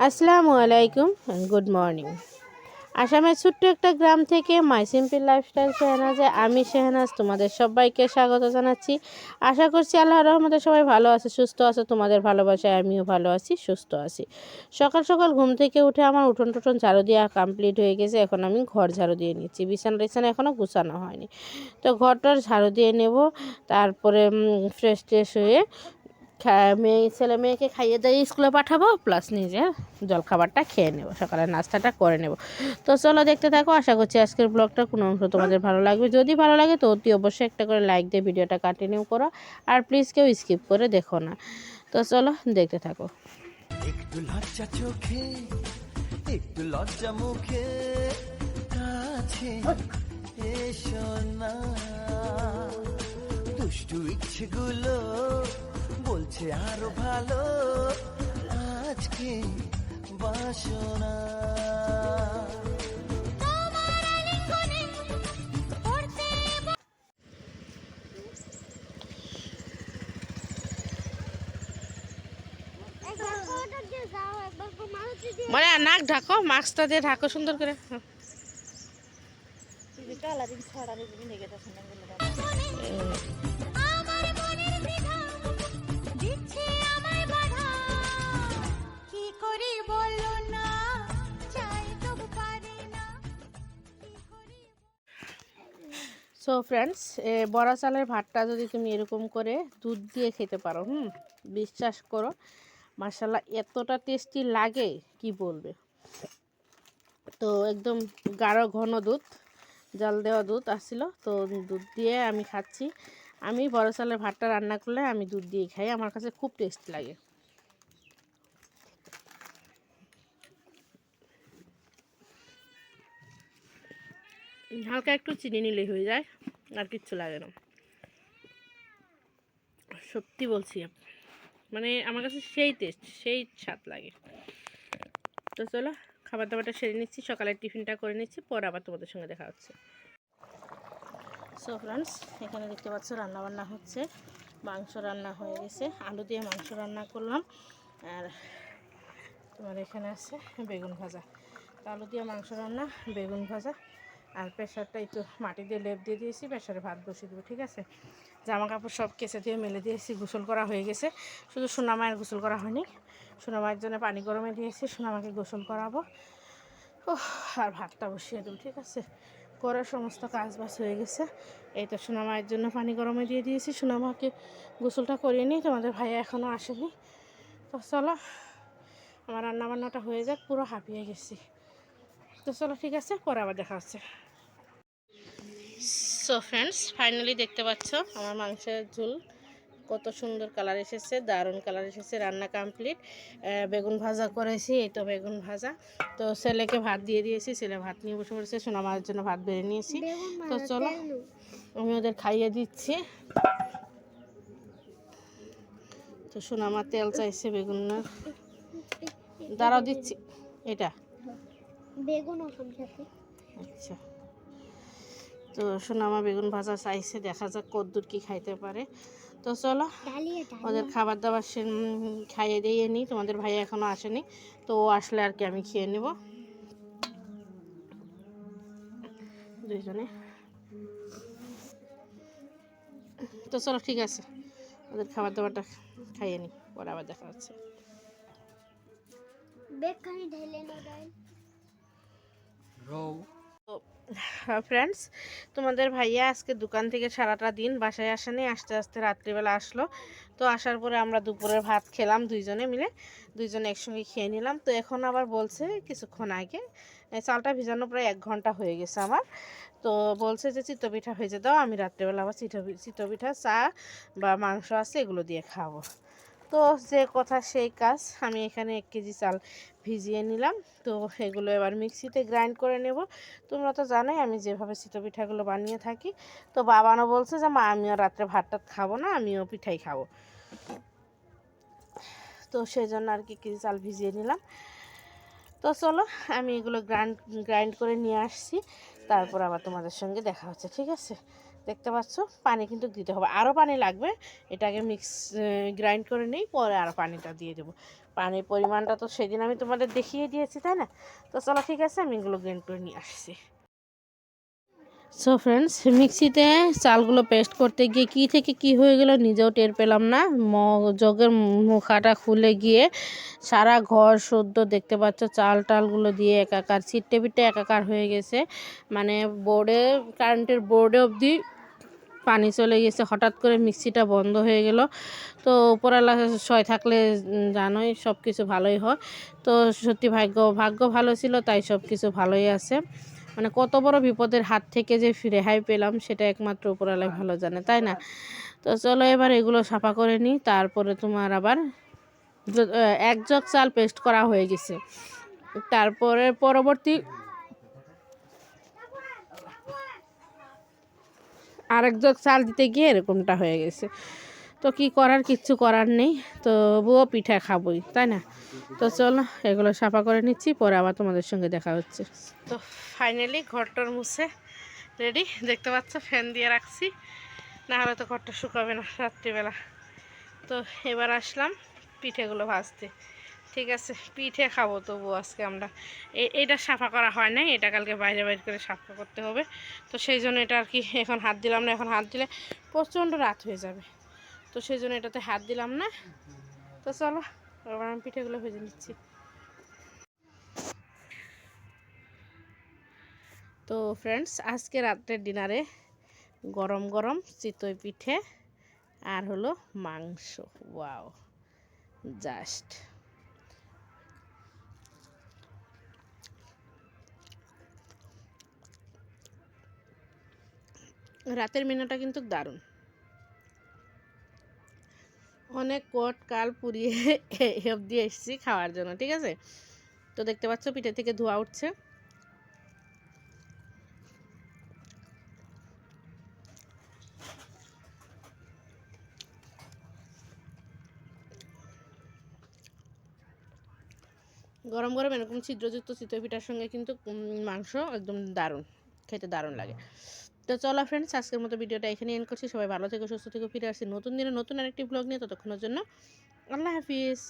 আসসালামু আলাইকুম, good morning. আসামের ছোট্ট একটা গ্রাম থেকে মাই সিম্পল লাইফস্টাইল শেহনাজে আমি শেহনাজ তোমাদের সবাইকে স্বাগত জানাচ্ছি। আশা করছি আল্লাহর রহমতে সবাই ভালো আছে, সুস্থ আছে। তোমাদের ভালোবাসায় আমিও ভালো আছি, সুস্থ আছি। সকাল সকাল ঘুম থেকে উঠে আমার উঠোন টুঠোন ঝাড়ু দেওয়া কমপ্লিট হয়ে গেছে। এখন আমি ঘর ঝাড়ু দিয়ে নিচ্ছি। বিছানা টিছানা এখনও গুছানো হয়নি, তো ঘরটার ঝাড়ু দিয়ে নেব। তারপরে ফ্রেশ ট্রেশ হয়ে ছেলে মেয়েকে খাইয়ে দিয়ে স্কুলে পাঠাবো, প্লাস নিজে জলখাবারটা খেয়ে নেব, সকালের নাস্তাটা করে নেব। তো চলো দেখতে থাকো। আশা করছি আজকের ব্লগটা কোনো অংশ তোমাদের ভালো লাগবে। যদি ভালো লাগে তো অতি অবশ্যই একটা করে লাইক দিয়ে ভিডিওটা কন্টিনিউ করো, আর প্লিজ কেউ স্কিপ করে দেখো না। তো চলো দেখতে থাকো। একটু লজ্জা চোখে, একটু লজ্জা মুখে, কাছে এসো না। দুষ্টু ইচ্ছেগুলো বলছে আরো ভালো, আজকে বাসনা। মানে নাক ঢাকো, মাস্কটা দিয়ে ঢাকো সুন্দর করে। সো ফ্রেন্ডস, বড়া চালের ভাতটা যদি তুমি এরকম করে দুধ দিয়ে খেতে পারো, বিশ্বাস করো মাশাআল্লাহ এতটা টেস্টি লাগে কি বলবে। তো একদম গাঢ় ঘন দুধ, জল দেওয়া দুধ আসছিল, তো দুধ দিয়ে আমি খাচ্ছি। আমি বড় চালের ভাতটা রান্না করলে আমি দুধ দিয়ে খাই, আমার কাছে খুব টেস্টি লাগে। হালকা একটু চিনি নিলেই হয়ে যায়, আর কিচ্ছু লাগে না। সত্যি বলছি, মানে আমার কাছে সেই টেস্ট, সেই স্বাদ লাগে। তো চলো খাবার দাবারটা সেরে নিচ্ছি, সকালের টিফিনটা করে নিচ্ছি, পরে আবার তোমাদের সঙ্গে দেখা হচ্ছে। সো ফ্রেন্ডস, এখানে দেখতে পাচ্ছ রান্নাবান্না হচ্ছে। মাংস রান্না হয়ে গেছে, আলু দিয়ে মাংস রান্না করলাম। আর তোমার এখানে আছে বেগুন ভাজা। তো আলু দিয়ে মাংস রান্না, বেগুন ভাজা। আর প্রেশারটা একটু মাটি দিয়ে লেপ দিয়ে দিয়েছি, প্রেশারে ভাত বসিয়ে দেবো, ঠিক আছে। জামা কাপড় সব কেচে দিয়ে মেলে দিয়েছি, গোসল করা হয়ে গেছে। শুধু সোনামায়ের গোসল করা হয়নি, সোনামায়ের জন্য পানি গরমে দিয়েছি, সোনামাকে গোসল করাবো। ও, আর ভাতটা বসিয়ে দেবো, ঠিক আছে। করে সমস্ত কাজ বাজ হয়ে গেছে। এই তো সোনামায়ের জন্য পানি গরমে দিয়ে দিয়েছি, সোনামাকে গোসলটা করিয়ে নিই। তোমাদের ভাইয়া এখনও আসেনি। তো চলো আমার রান্নাবান্নাটা হয়ে যাক, পুরো হাঁপিয়ে গেছি। তো চলো ঠিক আছে, পরে আবার দেখা হচ্ছে। সো ফ্রেন্ডস, ফাইনালি দেখতে পাচ্ছ আমার মাংসের ঝোল কত সুন্দর কালার এসেছে, দারুণ কালার এসেছে। রান্না কমপ্লিট। বেগুন ভাজা করেছি, এই তো বেগুন ভাজা। তো ছেলেকে ভাত দিয়ে দিয়েছি, ছেলে ভাত নিয়ে বসে পড়েছে। সোনামার জন্য ভাত বেড়ে নিয়েছি। তো চলো আমি ওদের খাইয়ে দিচ্ছি। তো সোনামা তেল চাইছে বেগুন, দাঁড়াও দিচ্ছি। এটা বেগুন, আচ্ছা। তো সোনামা বেগুন ভাজা চাইছে, দেখা যাক কদ্দুর কি খাইতে পারে। তো চলো ওদের খাবার দাবার খাইয়ে দিয়ে নিই। তোমাদের ভাই এখনও আসেনি, তো ও আসলে আর কি আমি খেয়ে নেব দুইজনে। তো চলো ঠিক আছে, ওদের খাবার দাবারটা খাইয়ে নিই, পরে আবার দেখা হচ্ছে। ফ্রেন্ডস, তোমাদের ভাইয়া আজকে দোকান থেকে সারাটা দিন বাসায় আসেনি, আস্তে আস্তে রাত্রিবেলা আসলো। তো আসার পরে আমরা দুপুরের ভাত খেলাম দুইজনে মিলে, দুইজনে একসঙ্গে খেয়ে নিলাম। তো এখন আবার বলছে কিছুক্ষণ আগে, চালটা ভিজানো প্রায় 1 ঘন্টা হয়ে গেছে আমার। তো বলছে যে চিতপিঠা ভেজে দাও, আমি রাত্রিবেলা আবার চিতপিঠা, চা বা মাংস আছে এগুলো দিয়ে খাবো। তো যে কথা সেই কাজ, আমি এখানে 1 কেজি চাল ভিজিয়ে নিলাম। তো এগুলো এবার মিক্সিতে গ্রাইন্ড করে নেব। তোমরা তো জানোই আমি যেভাবে পিঠাগুলো বানিয়ে থাকি। তো বাবানও বলছে যে মা আমিও রাত্রে ভাত টাত খাবো না, আমিও পিঠাই খাবো। তো সেই জন্য আর কি কেজি চাল ভিজিয়ে নিলাম। তো চলো আমি এগুলো গ্রাইন্ড করে নিয়ে আসছি, তারপর আবার তোমাদের সঙ্গে দেখা হচ্ছে, ঠিক আছে। দেখতে পাচ্ছ পানি কিন্তু দিতে হবে, আরও পানি লাগবে। এটাকে গ্রাইন্ড করে নিই, পরে আরও পানিটা দিয়ে দেবো। পানির পরিমাণটা তো সেদিন আমি তোমাদের দেখিয়ে দিয়েছি, তাই না? তো চলো ঠিক আছে, আমি এগুলো গ্রাইন্ড করে নিয়ে আসছি। সো ফ্রেন্ডস, মিক্সিতে চালগুলো পেস্ট করতে গিয়ে কী থেকে কী হয়ে গেল নিজেও টের পেলাম না। জগের মুখাটা খুলে গিয়ে সারা ঘর শুদ্ধ দেখতে পাচ্ছ চাল টালগুলো দিয়ে একাকার, ছিটটে পিটে একাকার হয়ে গেছে। মানে বোর্ডে, কারেন্টের বোর্ডে অবধি পানি চলে গেছে। হঠাৎ করে মিক্সিটা বন্ধ হয়ে গেল। তো উপরওয়ালা সয় থাকলে জানোই সব কিছু ভালোই হয়। তো সত্যি ভাগ্য ভালো ছিল, তাই সব কিছু ভালোই আছে। মানে কত বড় বিপদের হাত থেকে যে রেহাই পেলাম সেটা একমাত্র উপরওয়ালাই ভালো জানে, তাই না? তো চলো এবার এগুলো সাফা করে নিই। তারপরে তোমার আবার এক জগ চাল পেস্ট করা হয়ে গেছে। তারপরে পরবর্তী আরেক জগ চাল দিতে গিয়ে এরকমটা হয়ে গেছে। তো কি করার, কিচ্ছু করার নেই। তো বুয়ো পিঠা খাবোই, তাই না? তো চলো এগুলো সাফা করে নিচ্ছি, পরে আবার তোমাদের সঙ্গে দেখা হচ্ছে। তো ফাইনালি ঘরটার মুছে রেডি, দেখতে পাচ্ছ ফ্যান দিয়ে রাখছি, না হলে তো ঘরটা শুকাবে না রাত্রিবেলা। তো এবার আসলাম পিঠেগুলো ভাজতে। ঠিক আছে, পিঠে খাবো তবু আজকে আমরা। এটা সাফা করা হয় নাই, এটা কালকে বাইরে করে সাফা করতে হবে। তো সেই জন্য এটা আর কি এখন হাত দিলাম না, এখন হাত দিলে প্রচণ্ড রাত হয়ে যাবে। তো সেই জন্য এটাতে হাত দিলাম না। তো চলো এবার আমি পিঠেগুলো ভেজে নিচ্ছি। তো ফ্রেন্ডস, আজকে রাত্রের ডিনারে গরম গরম চিতই পিঠে আর হলো মাংস। ওয়াও, জাস্ট রাতের মেনুটা কিন্তু দারুণ। অনেক কোট কাল পুড়িয়ে অবধি এসেছি খাওয়ার জন্য, ঠিক আছে? তো দেখতে পাচ্ছ পিঠে থেকে ধোঁয়া উঠছে। গরম গরম এরকম ছিদ্রযুক্ত চিতই পিঠার সঙ্গে কিন্তু মাংস একদম দারুণ, খেতে দারুণ লাগে। তো চলো ফ্রেন্ডস, আজকের মতো ভিডিওটা এখানে এন্ড করছি। সবাই ভালো থেকো, সুস্থ থেকো। ফিরে আসছি নতুন দিনে নতুন আরেকটি ব্লগ নিয়ে। ততক্ষণের জন্য আল্লাহ হাফিজ।